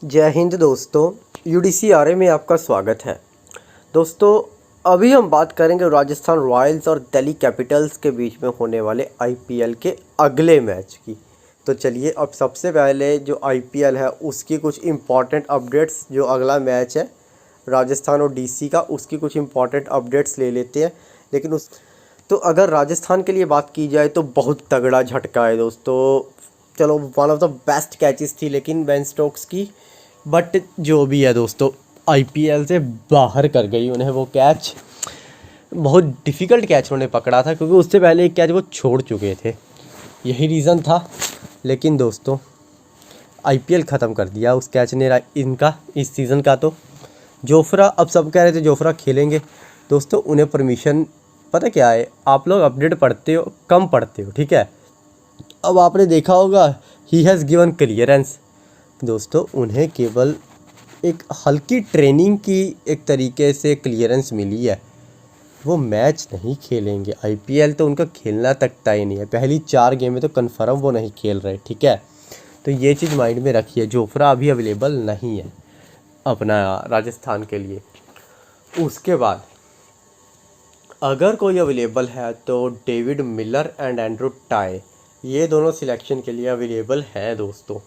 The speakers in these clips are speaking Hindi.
जय हिंद दोस्तों, यूडीसीआरए में आपका स्वागत है। दोस्तों, अभी हम बात करेंगे राजस्थान रॉयल्स और दिल्ली कैपिटल्स के बीच में होने वाले आईपीएल के अगले मैच की। तो चलिए, अब सबसे पहले जो आईपीएल है उसकी कुछ इम्पॉर्टेंट अपडेट्स, जो अगला मैच है राजस्थान और डीसी का, उसकी कुछ इम्पॉर्टेंट अपडेट्स ले लेते हैं। लेकिन तो अगर राजस्थान के लिए बात की जाए तो बहुत तगड़ा झटका है दोस्तों। चलो, one of the best catches थी लेकिन बेन स्टोक्स की, बट जो भी है दोस्तों, आईपीएल से बाहर कर गई उन्हें वो कैच। बहुत डिफ़िकल्ट कैच उन्होंने पकड़ा था क्योंकि उससे पहले एक कैच वो छोड़ चुके थे, यही रीज़न था। लेकिन दोस्तों, आईपीएल ख़त्म कर दिया उस कैच ने इनका, इस सीज़न का। तो जोफ्रा, अब सब कह रहे थे जोफ्रा खेलेंगे। दोस्तों, उन्हें परमिशन, पता क्या है, आप लोग अपडेट पढ़ते हो, कम पढ़ते हो, ठीक है। अब आपने देखा होगा, ही हैज़ गिवन क्लियरेंस। दोस्तों, उन्हें केवल एक हल्की ट्रेनिंग की एक तरीके से क्लियरेंस मिली है। वो मैच नहीं खेलेंगे। आईपीएल तो उनका खेलना तक तय नहीं है। पहली 4 गेम में तो कन्फर्म वो नहीं खेल रहे, ठीक है। तो ये चीज़ माइंड में रखिए। जोफ्रा अभी अवेलेबल नहीं है अपना राजस्थान के लिए। उसके बाद अगर कोई अवेलेबल है तो David Miller and Andrew tie, ये दोनों सिलेक्शन के लिए अवेलेबल हैं दोस्तों।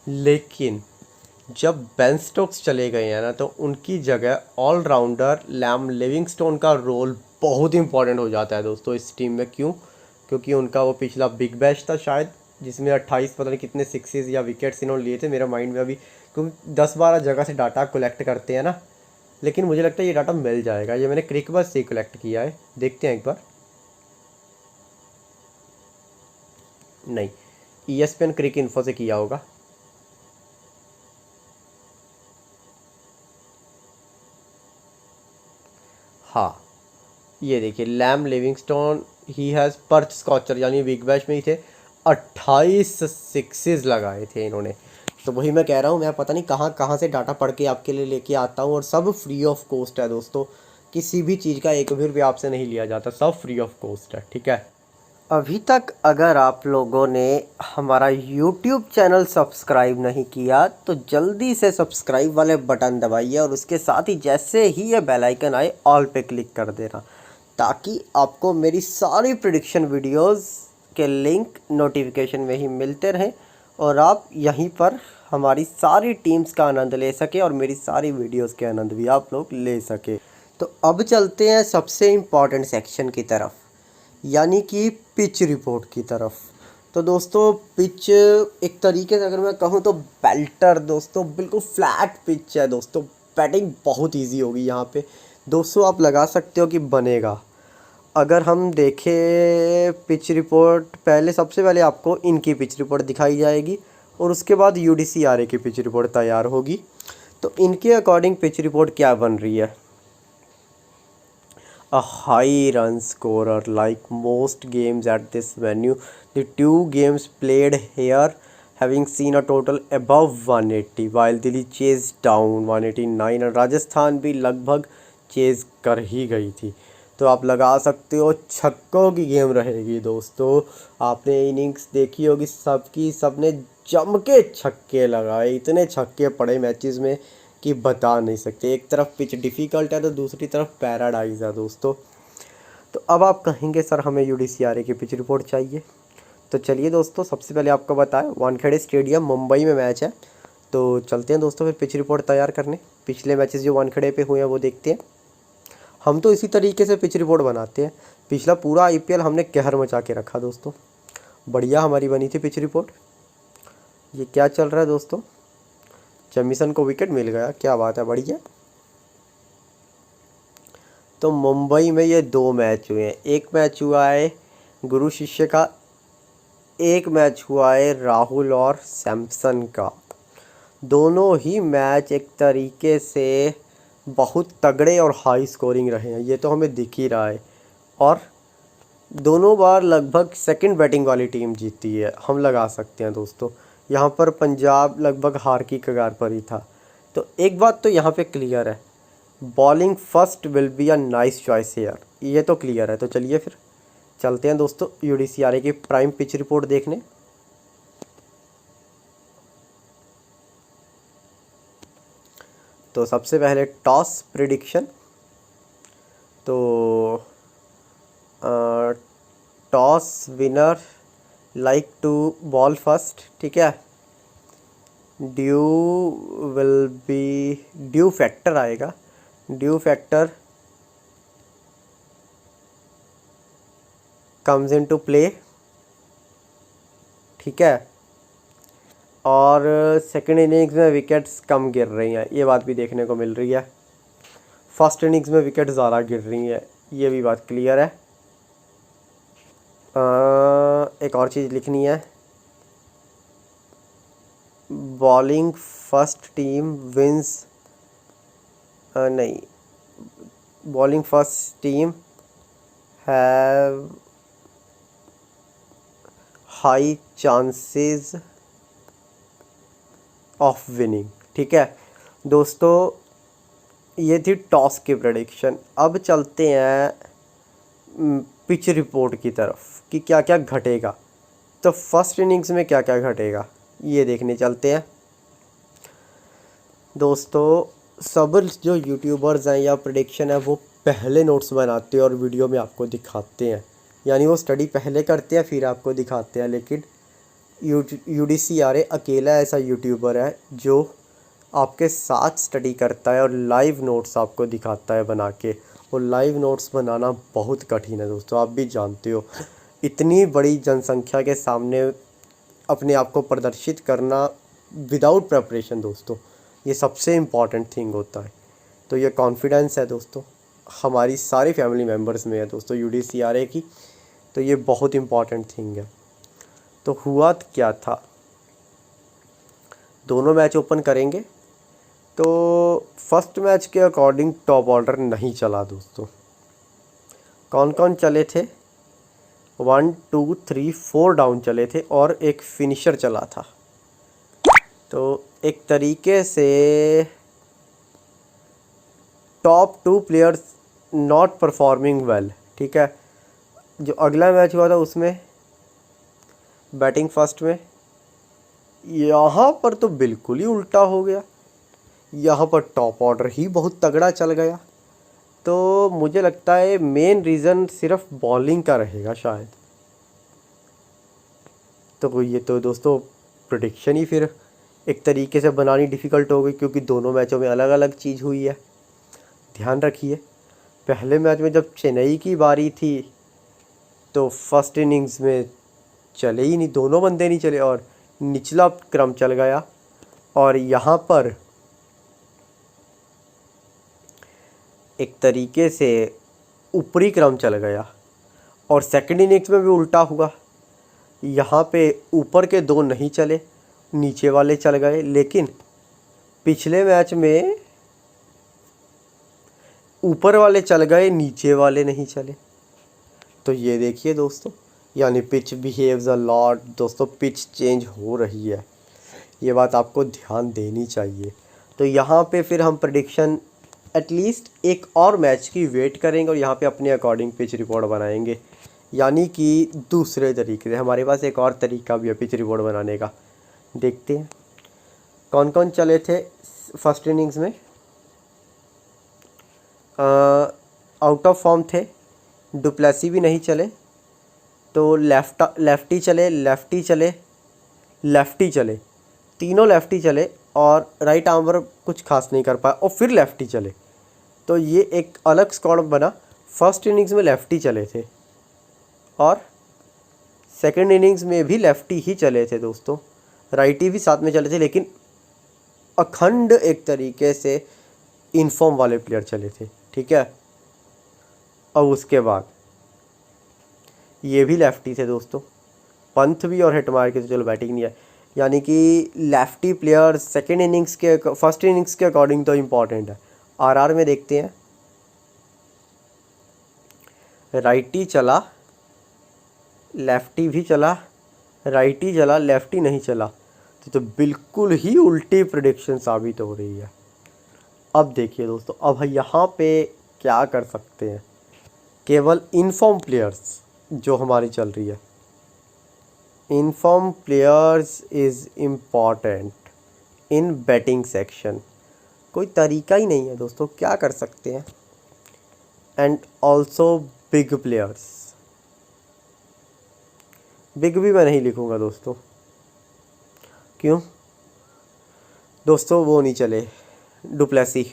लेकिन जब बेन स्टोक्स चले गए हैं ना, तो उनकी जगह ऑलराउंडर लैम लिविंगस्टोन का रोल बहुत इंपॉर्टेंट हो जाता है दोस्तों इस टीम में। क्यों? क्योंकि उनका वो पिछला बिग बैश था शायद, जिसमें 28 पता नहीं कितने सिक्सेस या विकेट्स इन्होंने लिए थे, मेरे माइंड में अभी, क्योंकि 10-12 जगह से डाटा कलेक्ट करते हैं ना। लेकिन मुझे लगता है ये डाटा मिल जाएगा। ये मैंने क्रिकबज़ से कलेक्ट किया है, देखते हैं एक बार। नहीं, ESPN क्रिक इन्फो से किया होगा। हाँ, ये देखिए, Liam Livingstone, he has Perth Scorchers, यानी बिग बैश में ही थे। 28 सिक्सेस लगाए थे इन्होंने। तो वही मैं कह रहा हूँ, मैं पता नहीं कहाँ कहाँ से डाटा पढ़ के आपके लिए लेके आता हूँ, और सब फ्री ऑफ कॉस्ट है दोस्तों। किसी भी चीज़ का 1 भी रुपया आपसे नहीं लिया जाता, सब फ्री ऑफ कॉस्ट है, ठीक है। अभी तक अगर आप लोगों ने हमारा YouTube चैनल सब्सक्राइब नहीं किया तो जल्दी से सब्सक्राइब वाले बटन दबाइए, और उसके साथ ही जैसे ही ये बेल आइकन आए, ऑल पे क्लिक कर देना, ताकि आपको मेरी सारी प्रेडिक्शन वीडियोस के लिंक नोटिफिकेशन में ही मिलते रहें, और आप यहीं पर हमारी सारी टीम्स का आनंद ले सके और मेरी सारी वीडियोस के आनंद भी आप लोग ले सके। तो अब चलते हैं सबसे इम्पॉर्टेंट सेक्शन की तरफ, यानी कि पिच रिपोर्ट की तरफ। तो दोस्तों, पिच एक तरीके से अगर मैं कहूँ तो बेल्टर दोस्तों, बिल्कुल फ्लैट पिच है दोस्तों। बैटिंग बहुत इजी होगी यहाँ पे दोस्तों, आप लगा सकते हो कि बनेगा। अगर हम देखें पिच रिपोर्ट, पहले सबसे पहले आपको इनकी पिच रिपोर्ट दिखाई जाएगी, और उसके बाद यूडीसीआरए की पिच रिपोर्ट तैयार होगी। तो इनके अकॉर्डिंग पिच रिपोर्ट क्या बन रही है? A high run scorer like most games at this venue. The 2 games played here having seen a total above 180, while Delhi chased down 189, और राजस्थान भी लगभग चेज़ कर ही गई थी। तो आप लगा सकते हो छक्कों की गेम रहेगी दोस्तों। आपने इनिंग्स देखी होगी सबकी, सबने जम के छक्के लगाए, इतने छक्के पड़े मैचेस में कि बता नहीं सकते। एक तरफ पिच डिफ़िकल्ट है तो दूसरी तरफ पैराडाइज है दोस्तों। तो अब आप कहेंगे सर हमें यूडीसीआरए की पिच रिपोर्ट चाहिए। तो चलिए दोस्तों, सबसे पहले आपको बताएं, वानखेड़े स्टेडियम मुंबई में मैच है। तो चलते हैं दोस्तों फिर पिच रिपोर्ट तैयार करने। पिछले मैचेस जो वानखेड़े पे हुए हैं वो देखते हैं। हम तो इसी तरीके से पिच रिपोर्ट बनाते हैं। पिछला पूरा आईपीएल हमने कहर मचा के रखा दोस्तों, बढ़िया हमारी बनी थी पिच रिपोर्ट। ये क्या चल रहा है दोस्तों? जेमिसन को विकेट मिल गया, क्या बात है, बढ़िया। तो मुंबई में ये 2 मैच हुए हैं। एक मैच हुआ है गुरु शिष्य का, एक मैच हुआ है राहुल और सैमसन का। दोनों ही मैच एक तरीके से बहुत तगड़े और हाई स्कोरिंग रहे हैं, ये तो हमें दिख ही रहा है। और दोनों बार लगभग सेकंड बैटिंग वाली टीम जीती है, हम लगा सकते हैं दोस्तों। यहाँ पर पंजाब लगभग हार की कगार पर ही था। तो एक बात तो यहाँ पे क्लियर है, bowling first will be a nice choice here, ये तो क्लियर है। तो चलिए फिर चलते हैं दोस्तों यूडीसीआरए की प्राइम पिच रिपोर्ट देखने। तो सबसे पहले टॉस प्रिडिक्शन। तो toss winner like to bowl first, ठीक है। Dew will be, dew factor आएगा, dew factor comes in to play, ठीक है। और सेकंड इनिंग्स में विकेट्स कम गिर रही हैं, ये बात भी देखने को मिल रही है। फर्स्ट इनिंग्स में विकेट ज़्यादा गिर रही है, ये भी बात क्लियर है। एक और चीज़ लिखनी है, बॉलिंग फर्स्ट टीम विंस, नहीं, bowling first team have high chances of winning, ठीक है दोस्तों। ये थी टॉस की प्रेडिक्शन। अब चलते हैं पिच रिपोर्ट की तरफ कि क्या क्या घटेगा। तो फर्स्ट इनिंग्स में क्या क्या घटेगा ये देखने चलते हैं दोस्तों। सब जो यूट्यूबर्स हैं या प्रेडिक्शन है वो पहले नोट्स बनाते हैं और वीडियो में आपको दिखाते हैं, यानी वो स्टडी पहले करते हैं फिर आपको दिखाते हैं। लेकिन UDCRA अकेला ऐसा यूट्यूबर है जो आपके साथ स्टडी करता है और लाइव नोट्स आपको दिखाता है बना के। और लाइव नोट्स बनाना बहुत कठिन है दोस्तों, आप भी जानते हो। इतनी बड़ी जनसंख्या के सामने अपने आप को प्रदर्शित करना विदाउट प्रिपरेशन दोस्तों, ये सबसे इम्पॉर्टेंट थिंग होता है। तो ये कॉन्फिडेंस है दोस्तों, हमारी सारी फैमिली मेम्बर्स में है दोस्तों UDCRA की। तो ये बहुत इम्पॉर्टेंट थिंग है। तो हुआ क्या था, दोनों मैच ओपन करेंगे। तो फर्स्ट मैच के अकॉर्डिंग टॉप ऑर्डर नहीं चला दोस्तों। कौन कौन चले थे, 1 2 3 4 डाउन चले थे और एक फिनिशर चला था। तो एक तरीके से top 2 players not performing well, ठीक है। जो अगला मैच हुआ था उसमें बैटिंग फर्स्ट में, यहाँ पर तो बिल्कुल ही उल्टा हो गया। यहाँ पर टॉप ऑर्डर ही बहुत तगड़ा चल गया। तो मुझे लगता है मेन रीज़न सिर्फ बॉलिंग का रहेगा शायद। तो ये तो दोस्तों प्रेडिक्शन ही फिर एक तरीके से बनानी डिफ़िकल्ट हो गई, क्योंकि दोनों मैचों में अलग अलग चीज़ हुई है। ध्यान रखिए, पहले मैच में जब चेन्नई की बारी थी तो फर्स्ट इनिंग्स में चले ही नहीं, दोनों बंदे नहीं चले और निचला क्रम चल गया। और यहाँ पर एक तरीके से ऊपरी क्रम चल गया। और सेकंड इनिंग्स में भी उल्टा हुआ, यहाँ पे ऊपर के 2 नहीं चले, नीचे वाले चल गए। लेकिन पिछले मैच में ऊपर वाले चल गए, नीचे वाले नहीं चले। तो ये देखिए दोस्तों, यानी पिच बिहेव्स अ लॉट दोस्तों, पिच चेंज हो रही है, ये बात आपको ध्यान देनी चाहिए। तो यहाँ पे फिर हम प्रेडिक्शन एटलीस्ट एक और मैच की वेट करेंगे और यहाँ पे अपने अकॉर्डिंग पिच रिपोर्ट बनाएंगे। यानी कि दूसरे तरीके से हमारे पास एक और तरीका भी है पिच रिपोर्ट बनाने का। देखते हैं कौन कौन चले थे फर्स्ट इनिंग्स में। आउट ऑफ फॉर्म थे, डुप्लेसी भी नहीं चले, तो लेफ्टी चले, तीनों लेफ्टी चले और राइट आर्मर कुछ खास नहीं कर पाया और फिर लेफ्टी चले। तो ये एक अलग स्क्वाड बना। फर्स्ट इनिंग्स में लेफ्टी चले थे और सेकंड इनिंग्स में भी लेफ्टी ही चले थे दोस्तों, राइटी भी साथ में चले थे, लेकिन अखंड एक तरीके से इनफॉर्म वाले प्लेयर चले थे, ठीक है। और उसके बाद ये भी लेफ्टी थे दोस्तों, पंथ भी और हिट मार के, तो चलो बैटिंग नहीं है। यानी कि लेफ्टी प्लेयर सेकंड इनिंग्स के फर्स्ट इनिंग्स के अकॉर्डिंग तो इम्पॉर्टेंट है। आरआर में देखते हैं, राइटी चला, लेफ्टी भी चला, राइटी चला, लेफ्टी नहीं चला। तो बिल्कुल ही उल्टी प्रेडिक्शन साबित हो रही है। अब देखिए दोस्तों, अब यहाँ पे क्या कर सकते हैं, केवल इनफॉर्म प्लेयर्स जो हमारी चल रही है, inform players is important in batting section. कोई तरीका ही नहीं है दोस्तों, क्या कर सकते हैं। And also big players, big भी मैं नहीं लिखूँगा दोस्तों, क्यों दोस्तों, वो नहीं चले, डुप्लेसी।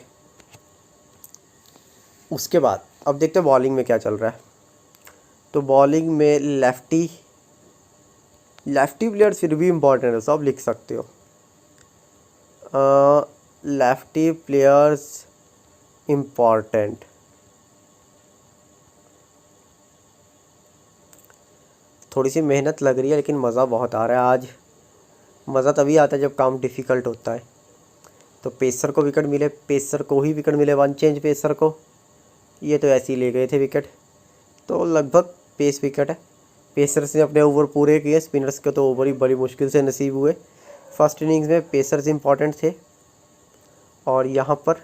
उसके बाद अब देखते हैं बॉलिंग में क्या चल रहा है। तो बॉलिंग में लेफ्टी प्लेयर्स फिर भी इम्पोर्टेंट है, सब लिख सकते हो। लेफ्टी प्लेयर्स इम्पॉर्टेंट, थोड़ी सी मेहनत लग रही है लेकिन मज़ा बहुत आ रहा है आज। मज़ा तभी आता है जब काम डिफ़िकल्ट होता है। तो पेसर को विकेट मिले, पेसर को ही विकेट मिले, वन चेंज पेसर को, ये तो ऐसे ही ले गए थे विकेट, तो लगभग पेस विकेट है। पेसर्स ने अपने ओवर पूरे किए, स्पिनर्स के तो ओवर ही बड़ी मुश्किल से नसीब हुए। फर्स्ट इनिंग्स में पेसर्स इंपॉर्टेंट थे और यहाँ पर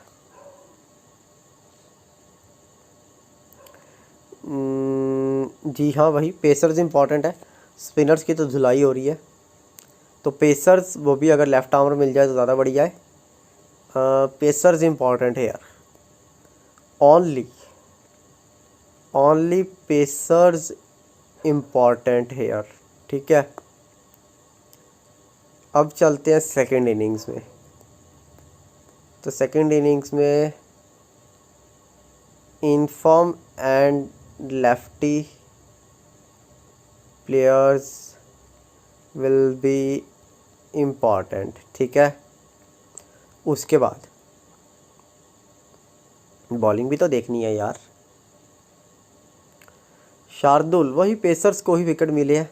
जी हाँ वही पेसर्स इंपॉर्टेंट है, स्पिनर्स की तो धुलाई हो रही है। तो पेसर्स, वो भी अगर लेफ्ट आर्मर मिल जाए तो ज़्यादा बढ़िया है। पेसर्स इंपॉर्टेंट है यार, ओनली पेसर्स इम्पॉर्टेंट है यार, ठीक है। अब चलते हैं सेकंड इनिंग्स में। तो सेकंड इनिंग्स में inform and lefty players will be important, ठीक है। उसके बाद बॉलिंग भी तो देखनी है यार। शार्दुल, वही पेसर्स को ही विकेट मिले हैं,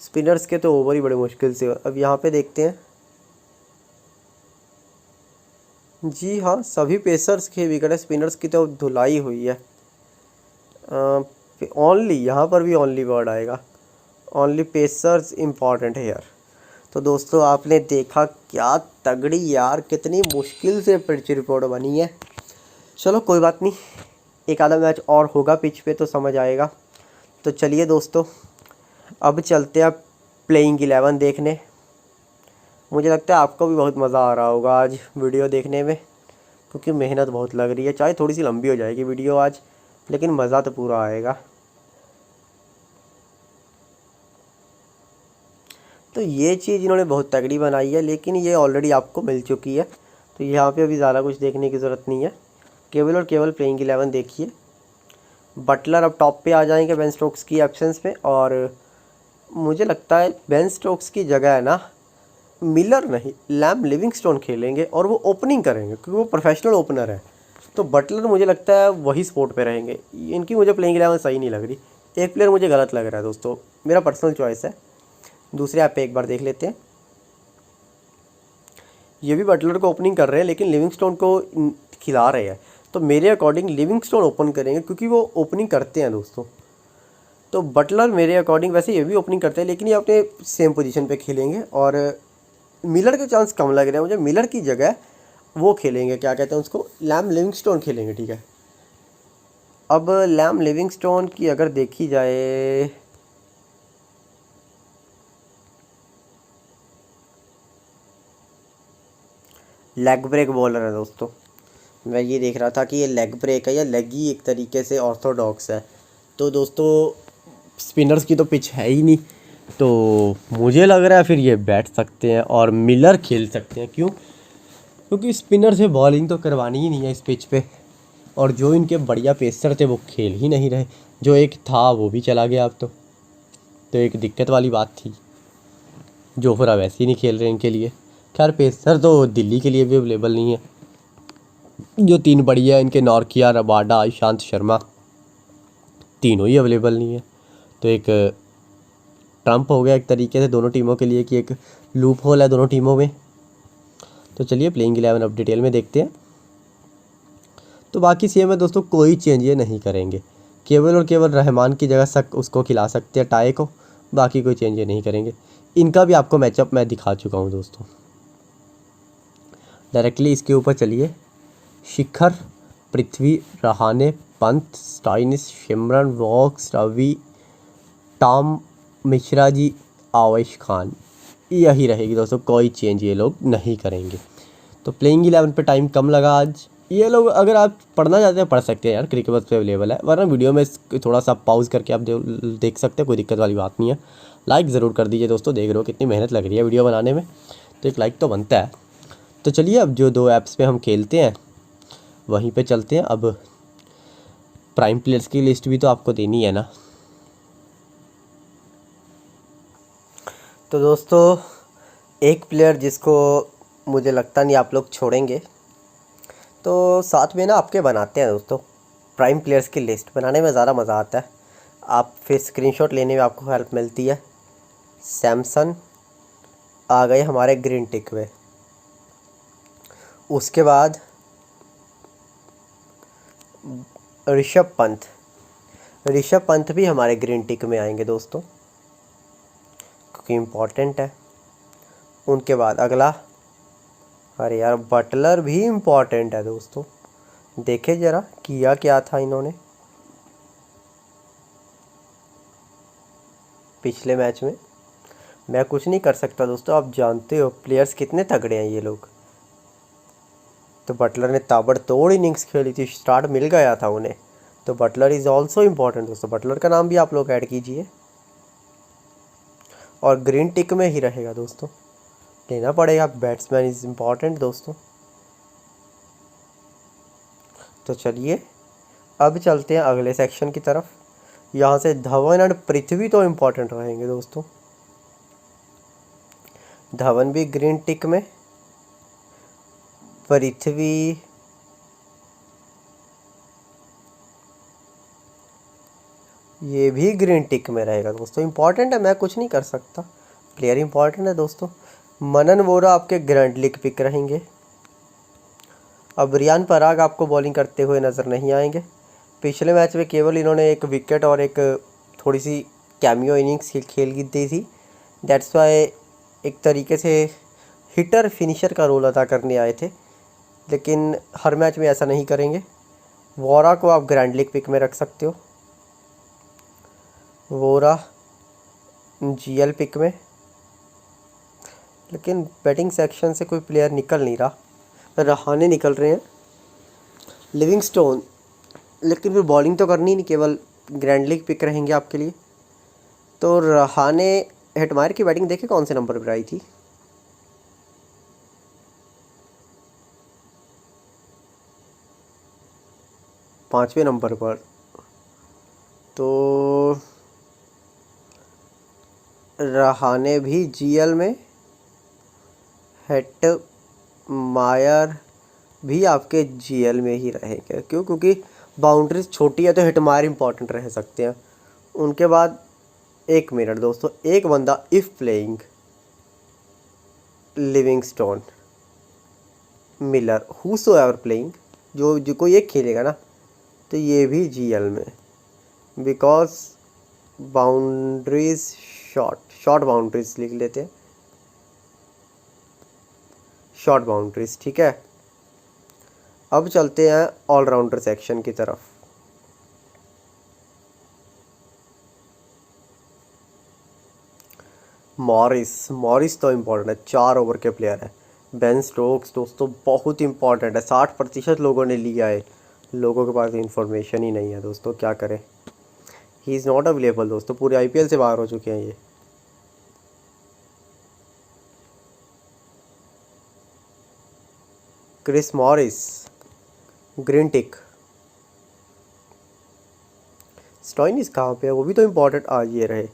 स्पिनर्स के तो ओवर ही बड़े मुश्किल से। अब यहाँ पे देखते हैं, जी हाँ सभी पेसर्स के विकेट है, स्पिनर्स की तो धुलाई हुई है। ओनली, यहाँ पर भी ओनली वर्ड आएगा, ओनली पेसर्स इम्पॉर्टेंट है यार। तो दोस्तों आपने देखा क्या तगड़ी यार, कितनी मुश्किल से पिच रिपोर्ट बनी है। चलो कोई बात नहीं, एक आधा मैच और होगा पिच पे तो समझ आएगा। तो चलिए दोस्तों अब चलते हैं प्लेइंग 11 देखने। मुझे लगता है आपको भी बहुत मज़ा आ रहा होगा आज वीडियो देखने में, क्योंकि मेहनत बहुत लग रही है। चाहे थोड़ी सी लंबी हो जाएगी वीडियो आज, लेकिन मज़ा तो पूरा आएगा। तो ये चीज़ इन्होंने बहुत तगड़ी बनाई है, लेकिन ये ऑलरेडी आपको मिल चुकी है, तो यहाँ पे अभी ज़्यादा कुछ देखने की ज़रूरत नहीं है। केवल और केवल प्लेइंग 11 देखिए। बटलर अब टॉप पे आ जाएंगे बेन स्टोक्स की एब्सेंस में, और मुझे लगता है बेन स्टोक्स की जगह है ना मिलर नहीं, लैम लिविंगस्टोन खेलेंगे और वो ओपनिंग करेंगे, क्योंकि वो प्रोफेशनल ओपनर है। तो बटलर मुझे लगता है वही स्पॉट पे रहेंगे। इनकी मुझे प्लेइंग 11 सही नहीं लग रही। एक प्लेयर मुझे गलत लग रहा है दोस्तों, मेरा पर्सनल चॉइस है। दूसरे ऐप पे एक बार देख लेते हैं। ये भी बटलर को ओपनिंग कर रहे हैं लेकिन लिविंगस्टोन को खिला रहे हैं। तो मेरे अकॉर्डिंग लिविंगस्टोन ओपन करेंगे, क्योंकि वो ओपनिंग करते हैं दोस्तों। तो बटलर मेरे अकॉर्डिंग, वैसे ये भी ओपनिंग करते हैं लेकिन ये अपने सेम पोजीशन पे खेलेंगे, और मिलर के चांस कम लग रहे हैं मुझे। मिलर की जगह वो खेलेंगे, क्या कहते हैं उसको, लैम लिविंगस्टोन खेलेंगे, ठीक है। अब लैम लिविंगस्टोन की अगर देखी जाए, लेग ब्रेक बॉलर है दोस्तों। मैं ये देख रहा था कि ये लेग ब्रेक है या लेग ही एक तरीके से ऑर्थोडॉक्स है। तो दोस्तों स्पिनर्स की तो पिच है ही नहीं, तो मुझे लग रहा है फिर ये बैठ सकते हैं और मिलर खेल सकते हैं। क्यों? क्योंकि स्पिनर से बॉलिंग तो करवानी ही नहीं है इस पिच पे, और जो इनके बढ़िया पेसर थे वो खेल ही नहीं रहे। जो एक था वो भी चला गया अब तो एक दिक्कत वाली बात थी, जो फिर अब वैसे ही नहीं खेल रहे इनके लिए। खैर पेसर तो दिल्ली के लिए भी अवेलेबल नहीं है। जो तीन बढ़िया इनके नॉर्किया, रबाडा, ईशांत शर्मा, तीनों ही अवेलेबल नहीं है। तो एक ट्रम्प हो गया एक तरीके से दोनों टीमों के लिए, कि एक लूप होल है दोनों टीमों में। तो चलिए प्लेइंग 11 अब डिटेल में देखते हैं। तो बाकी सेम है दोस्तों, कोई चेंज ये नहीं करेंगे। केवल और केवल रहमान की जगह उसको खिला सकते हैं, टाई को, बाकी कोई चेंज ये नहीं करेंगे। इनका भी आपको मैचअप मैं दिखा चुका हूँ दोस्तों। डायरेक्टली इसके ऊपर चलिए। शिखर, पृथ्वी, रहाणे, पंत, स्टोइनिस, सिमरन, वॉक्स, रवि, टॉम, मिश्रा जी, आवेश खान, यही रहेगी दोस्तों, कोई चेंज ये लोग नहीं करेंगे। तो प्लेइंग 11 पे टाइम कम लगा आज। ये लोग अगर आप पढ़ना चाहते हैं पढ़ सकते हैं यार, क्रिकेट बस पे अवेलेबल है, वरना वीडियो में थोड़ा सा पॉज करके आप देख सकते हैं, कोई दिक्कत वाली बात नहीं है। लाइक ज़रूर कर दीजिए दोस्तों, देख रहे हो कितनी मेहनत लग रही है वीडियो बनाने में, तो एक लाइक तो बनता है। तो चलिए अब जो 2 ऐप्स पे हम खेलते हैं वहीं पे चलते हैं। अब प्राइम प्लेयर्स की लिस्ट भी तो आपको देनी है ना। तो दोस्तों एक प्लेयर जिसको मुझे लगता नहीं आप लोग छोड़ेंगे, तो साथ में ना आपके बनाते हैं दोस्तों। प्राइम प्लेयर्स की लिस्ट बनाने में ज़्यादा मज़ा आता है, आप फिर स्क्रीनशॉट लेने में आपको हेल्प मिलती है। सैमसन आ गए हमारे ग्रीन टिक में, उसके बाद ऋषभ पंत भी हमारे ग्रीन टिक में आएंगे दोस्तों, क्योंकि इम्पोर्टेंट है। उनके बाद अगला, अरे यार बटलर भी इम्पोर्टेंट है दोस्तों, देखे ज़रा किया क्या था इन्होंने पिछले मैच में। मैं कुछ नहीं कर सकता दोस्तों, आप जानते हो प्लेयर्स कितने तगड़े हैं ये लोग। तो बटलर ने ताबड़तोड़ इनिंग्स खेली थी, स्टार्ट मिल गया था उन्हें, तो बटलर इज़ ऑल्सो इम्पॉर्टेंट दोस्तों। बटलर का नाम भी आप लोग ऐड कीजिए, और ग्रीन टिक में ही रहेगा दोस्तों, लेना पड़ेगा। बैट्समैन इज़ इम्पॉर्टेंट दोस्तों। तो चलिए अब चलते हैं अगले सेक्शन की तरफ। यहाँ से धवन एंड पृथ्वी तो इम्पॉर्टेंट रहेंगे दोस्तों। धवन भी ग्रीन टिक में, पृथ्वी ये भी ग्रीन टिक में रहेगा दोस्तों। इम्पॉर्टेंट है, मैं कुछ नहीं कर सकता, प्लेयर इम्पॉर्टेंट है दोस्तों। मनन वोरा आपके ग्रैंड लीग पिक रहेंगे। अब रियान पराग आपको बॉलिंग करते हुए नज़र नहीं आएंगे। पिछले मैच में केवल इन्होंने एक विकेट और एक थोड़ी सी कैमियो इनिंग्स खेल दी थी, दैट्स वाई एक तरीके से हिटर फिनिशर का रोल अदा करने आए थे, लेकिन हर मैच में ऐसा नहीं करेंगे। वोरा को आप ग्रैंड लीग पिक में रख सकते हो, वोरा जीएल पिक में, लेकिन बैटिंग सेक्शन से कोई प्लेयर निकल नहीं रहा, रहाने निकल रहे हैं, लिविंगस्टोन, लेकिन फिर बॉलिंग तो करनी नहीं, केवल ग्रैंड लीग पिक रहेंगे आपके लिए। तो रहाने हेटमायर की बैटिंग देखे कौन से नंबर पर आई थी, पाँचवें नंबर पर। तो रहाने भी जीएल में, हेटमायर भी आपके जीएल में ही रहेंगे। क्यों? क्योंकि बाउंड्रीज छोटी है तो हेटमायर इंपॉर्टेंट रह सकते हैं। उनके बाद 1 मिनट दोस्तों, एक बंदा if playing Livingstone, Miller, who so ever playing, जो कोई एक खेलेगा ना, तो ये भी जीएल में, बिकॉज बाउंड्रीज शॉर्ट बाउंड्रीज लिख लेते हैं, शॉर्ट बाउंड्रीज, ठीक है। अब चलते हैं ऑलराउंडर सेक्शन की तरफ। मॉरिस तो इम्पोर्टेंट है, 4 ओवर के प्लेयर है। बेन स्टोक्स दोस्तों बहुत इंपॉर्टेंट है, 60% लोगों ने लिया है, लोगों के पास इन्फॉर्मेशन ही नहीं है दोस्तों, क्या करें। ही इज़ नॉट अवेलेबल दोस्तों, पूरे आईपीएल से बाहर हो चुके हैं ये। Chris Morris green tick. Stoinis कहाँ पे है, वो भी तो इम्पोर्टेंट, आज ये रहे।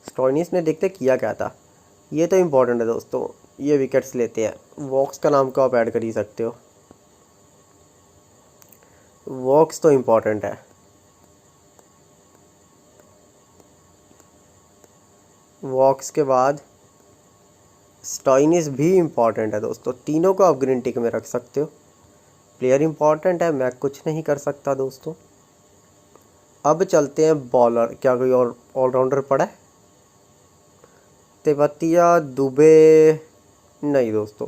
स्टॉइनिस ने देखते किया क्या था, ये तो इम्पोर्टेंट है दोस्तों, ये विकेट्स लेते हैं। वॉक्स का नाम को आप ऐड कर ही सकते हो, वॉक्स तो इम्पोर्टेंट है। वॉक्स के बाद स्टॉइनिस भी इम्पॉर्टेंट है दोस्तों, तीनों को आप ग्रीन टिक में रख सकते हो। प्लेयर इम्पॉर्टेंट है, मैं कुछ नहीं कर सकता दोस्तों। अब चलते हैं बॉलर, क्या कोई और ऑलराउंडर पड़ा है? तेवतिया, दुबे, नहीं दोस्तों,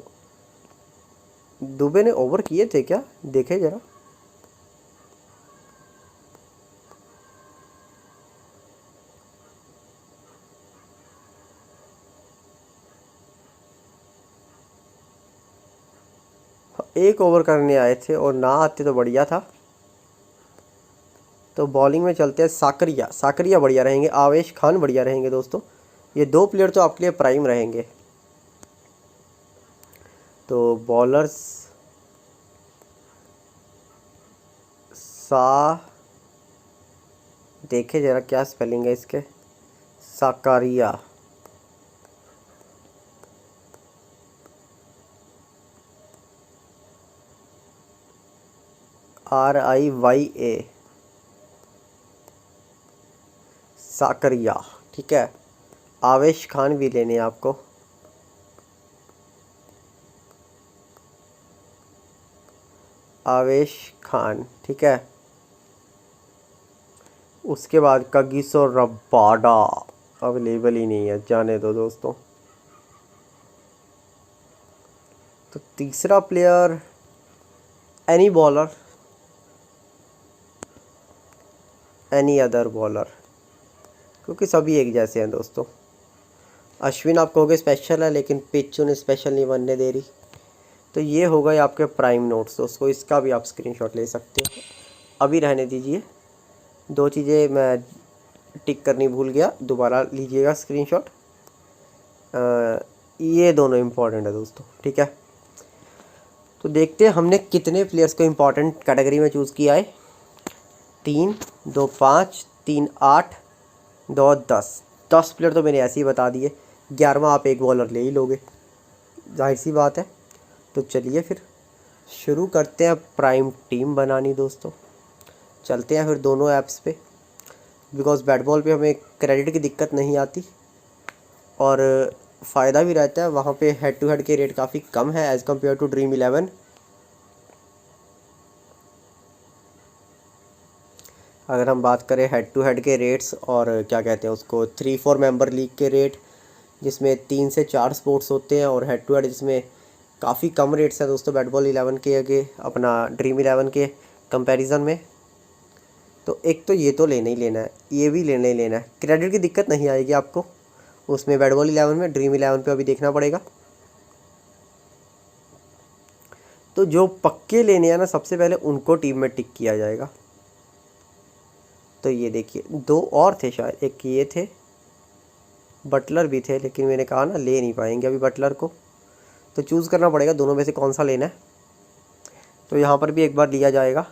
दुबे ने ओवर किए थे क्या, देखे ज़रा। एक ओवर करने आए थे और ना आते तो बढ़िया था। तो बॉलिंग में चलते हैं साकरिया। साकरिया बढ़िया रहेंगे, आवेश खान बढ़िया रहेंगे दोस्तों। ये दो प्लेयर तो आपके लिए प्राइम रहेंगे। तो बॉलर्स देखे ज़रा क्या स्पेलिंग है इसके, साकारिया। RIYA, साकरिया। ठीक है, आवेश खान भी लेने हैं आपको। आवेश खान, ठीक है। उसके बाद कगिसो रबाडा अवेलेबल ही नहीं है, जाने दो दोस्तों। तो तीसरा player any bowler, any other bowler, क्योंकि सभी एक जैसे हैं दोस्तों। अश्विन आप कहोगे स्पेशल है, लेकिन पिच उन्हें स्पेशल नहीं बनने दे रही। तो ये हो गए आपके प्राइम नोट्स दोस्तों, इसका भी आप स्क्रीनशॉट ले सकते हो। अभी रहने दीजिए, दो चीज़ें मैं टिक करनी भूल गया, दोबारा लीजिएगा स्क्रीनशॉट। ये दोनों इम्पॉर्टेंट है दोस्तों, ठीक है। तो देखते हैं हमने कितने प्लेयर्स को इम्पॉर्टेंट कैटेगरी में चूज़ किया है। 3, 2, 5, 3, 8, 2, 10 प्लेयर तो मैंने ऐसे ही बता दिए। 11वां आप एक बॉलर ले ही लोगे, जाहिर सी बात है। तो चलिए फिर शुरू करते हैं प्राइम टीम बनानी दोस्तों। चलते हैं फिर दोनों ऐप्स पे, बिकॉज़ बैट बॉल पे हमें क्रेडिट की दिक्कत नहीं आती और फ़ायदा भी रहता है। वहाँ पे हेड टू हेड के रेट काफ़ी कम है एज़ कम्पेयर टू ड्रीम 11। अगर हम बात करें हेड टू हेड के रेट्स और क्या कहते हैं उसको 3-4 मेंबर लीग के रेट, जिसमें 3 से 4 स्पोर्ट्स होते हैं, और हेड टू हेड जिसमें काफ़ी कम रेट्स हैं दोस्तों बैट बॉल 11 के आगे अपना ड्रीम 11 के कंपैरिजन में। तो एक तो ये तो लेना ही लेना है, ये भी लेना ही लेना है। क्रेडिट की दिक्कत नहीं आएगी आपको उसमें बैट बॉल 11 में। ड्रीम 11 पे अभी देखना पड़ेगा। तो जो पक्के लेने हैं ना, सबसे पहले उनको टीम में टिक किया जाएगा। तो ये देखिए, 2 और थे शायद, एक ये थे, बटलर भी थे, लेकिन मैंने कहा ना ले नहीं पाएंगे अभी बटलर को। तो चूज़ करना पड़ेगा दोनों में से कौन सा लेना है। तो यहाँ पर भी एक बार लिया जाएगा,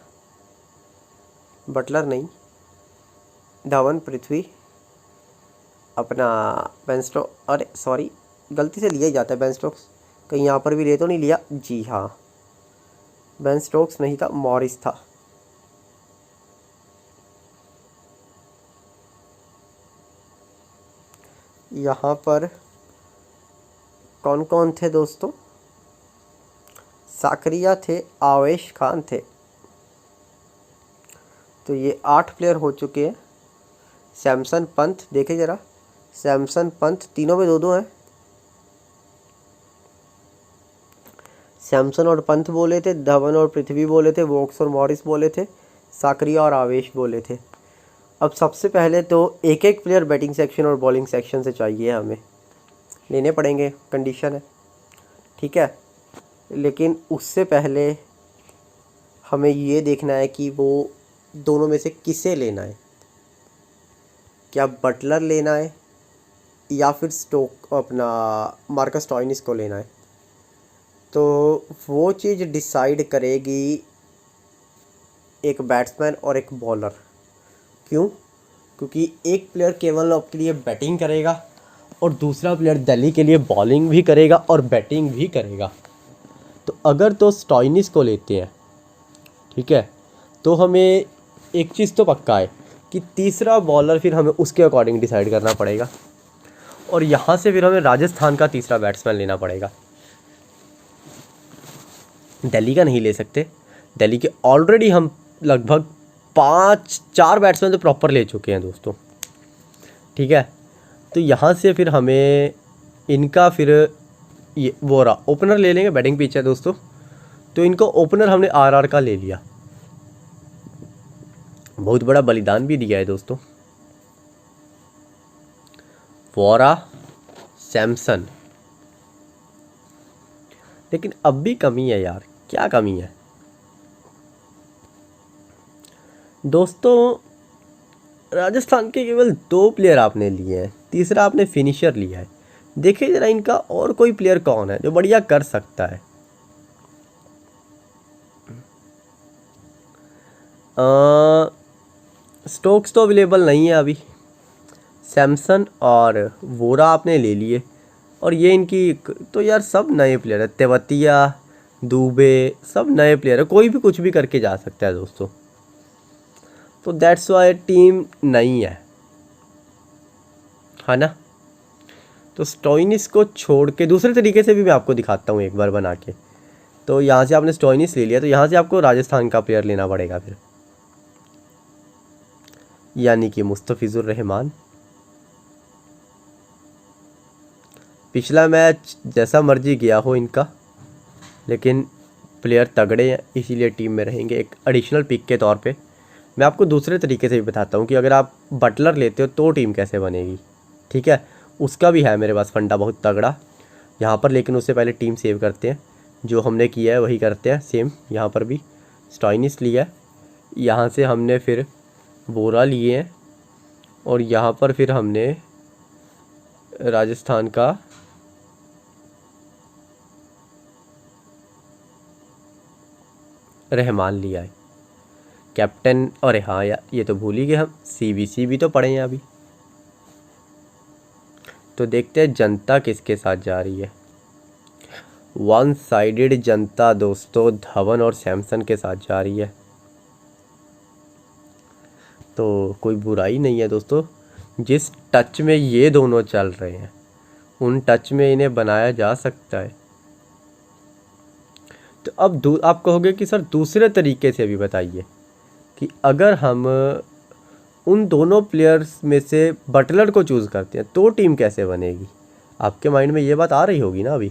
बटलर नहीं, धवन, पृथ्वी, अपना बेन स्टोक्स। अरे सॉरी, गलती से लिया ही जाता है बेन स्टोक्स, कहीं यहाँ पर भी ले तो नहीं लिया। जी हाँ, बेन स्टोक्स नहीं था, मॉरिस था। यहाँ पर कौन कौन थे दोस्तों? साकरिया थे, आवेश खान थे। तो ये 8 प्लेयर हो चुके हैं। सैमसन, पंत, देखे ज़रा, सैमसन, पंत, तीनों में 2-2 हैं। सैमसन और पंत बोले थे, धवन और पृथ्वी बोले थे, वोक्स और मॉरिस बोले थे, साकरिया और आवेश बोले थे। अब सबसे पहले तो एक एक प्लेयर बैटिंग सेक्शन और बॉलिंग सेक्शन से चाहिए, हमें लेने पड़ेंगे, कंडीशन है, ठीक है। लेकिन उससे पहले हमें ये देखना है कि वो दोनों में से किसे लेना है। क्या बटलर लेना है या फिर स्टोक अपना मार्कस स्टोइनिस को लेना है? तो वो चीज़ डिसाइड करेगी एक बैट्समैन और एक बॉलर। क्यों? क्योंकि एक प्लेयर केवल आपके लिए बैटिंग करेगा और दूसरा प्लेयर दिल्ली के लिए बॉलिंग भी करेगा और बैटिंग भी करेगा। तो अगर तो स्टोइनिस को लेते हैं, ठीक है, तो हमें एक चीज़ तो पक्का है कि तीसरा बॉलर फिर हमें उसके अकॉर्डिंग डिसाइड करना पड़ेगा, और यहाँ से फिर हमें राजस्थान का तीसरा बैट्समैन लेना पड़ेगा। दिल्ली का नहीं ले सकते, दिल्ली के ऑलरेडी हम लगभग 4 बैट्समैन तो प्रॉपर ले चुके हैं दोस्तों, ठीक है। तो यहाँ से फिर हमें इनका फिर ये वो रहा ओपनर ले लेंगे, बैटिंग पिच है दोस्तों। तो इनको ओपनर हमने RR का ले लिया, बहुत बड़ा बलिदान भी दिया है दोस्तों। वोरा, सैमसन, लेकिन अब भी कमी है यार, क्या कमी है दोस्तों? राजस्थान के केवल 2 प्लेयर आपने लिए हैं, तीसरा आपने फिनिशर लिया है। देखिए जरा इनका और कोई प्लेयर कौन है जो बढ़िया कर सकता है। स्टोक्स तो अवेलेबल नहीं है अभी। सैमसन और वोरा आपने ले लिए, और ये इनकी तो यार सब नए प्लेयर है। तेवतिया, दुबे, सब नए प्लेयर है, कोई भी कुछ भी करके जा सकता है दोस्तों। तो दैट्स वाई टीम नहीं है ना। तो स्टोइनिस को छोड़ के दूसरे तरीके से भी मैं आपको दिखाता हूँ एक बार बना के। तो यहाँ से आपने स्टोइनिस ले लिया, तो यहाँ से आपको राजस्थान का प्लेयर लेना पड़ेगा फिर, यानी कि मुस्तफिजुर रहमान। पिछला मैच जैसा मर्जी गया हो इनका, लेकिन प्लेयर तगड़े हैं इसीलिए टीम में रहेंगे एक एडिशनल पिक के तौर पे। मैं आपको दूसरे तरीके से भी बताता हूँ कि अगर आप बटलर लेते हो तो टीम कैसे बनेगी, ठीक है। उसका भी है मेरे पास फंडा बहुत तगड़ा यहाँ पर, लेकिन उससे पहले टीम सेव करते हैं। जो हमने किया है वही करते हैं सेम। यहाँ पर भी स्टोइनिस लिया है, यहाँ से हमने फिर बोरा लिए हैं, और यहाँ पर फिर हमने राजस्थान का रहमान लिया है कैप्टन। और हाँ यार ये तो भूल ही गए हम, CBC भी तो पढ़े हैं अभी। तो देखते हैं जनता किसके साथ जा रही है। 1 साइडेड जनता दोस्तों धवन और सैमसन के साथ जा रही है। तो कोई बुराई नहीं है दोस्तों, जिस टच में ये दोनों चल रहे हैं उन टच में इन्हें बनाया जा सकता है। तो अब आप कहोगे कि सर दूसरे तरीके से भी बताइए कि अगर हम उन दोनों प्लेयर्स में से बटलर को चूज़ करते हैं तो टीम कैसे बनेगी। आपके माइंड में ये बात आ रही होगी ना अभी,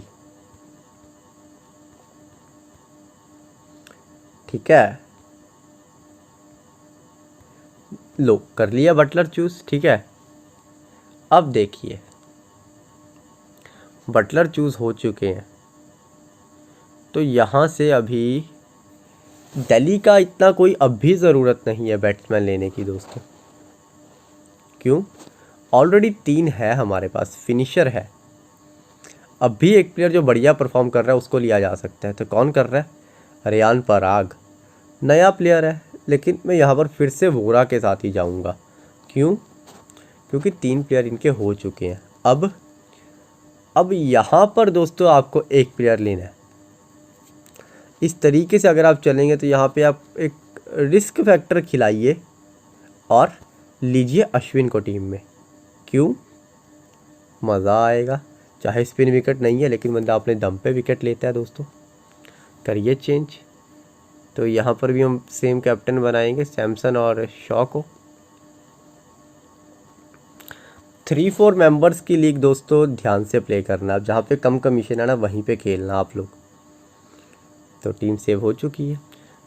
ठीक है। लो कर लिया बटलर चूज़, ठीक है। अब देखिए बटलर चूज़ हो चुके हैं, तो यहाँ से अभी दिल्ली का इतना कोई अब भी ज़रूरत नहीं है बैट्समैन लेने की दोस्तों। क्यों? ऑलरेडी 3 है हमारे पास, फिनिशर है। अब भी एक प्लेयर जो बढ़िया परफॉर्म कर रहा है उसको लिया जा सकता है। तो कौन कर रहा है? रेयान पराग, नया प्लेयर है, लेकिन मैं यहाँ पर फिर से वोरा के साथ ही जाऊँगा। क्यों? क्योंकि 3 प्लेयर इनके हो चुके हैं। अब यहाँ पर दोस्तों आपको एक प्लेयर लेना है। इस तरीके से अगर आप चलेंगे तो यहाँ पे आप एक रिस्क फैक्टर खिलाइए और लीजिए अश्विन को टीम में। क्यों? मज़ा आएगा। चाहे स्पिन विकेट नहीं है, लेकिन बंदा अपने दम पे विकेट लेता है दोस्तों। करिए चेंज। तो यहाँ पर भी हम सेम कैप्टन बनाएंगे सैमसन और शॉ को। 3-4 मेंबर्स की लीग दोस्तों ध्यान से प्ले करना। अब जहाँ पे कम कमीशन है ना वहीं पे खेलना आप लोग। तो टीम सेव हो चुकी है।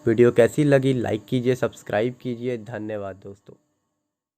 वीडियो कैसी लगी लाइक कीजिए, सब्सक्राइब कीजिए। धन्यवाद दोस्तों।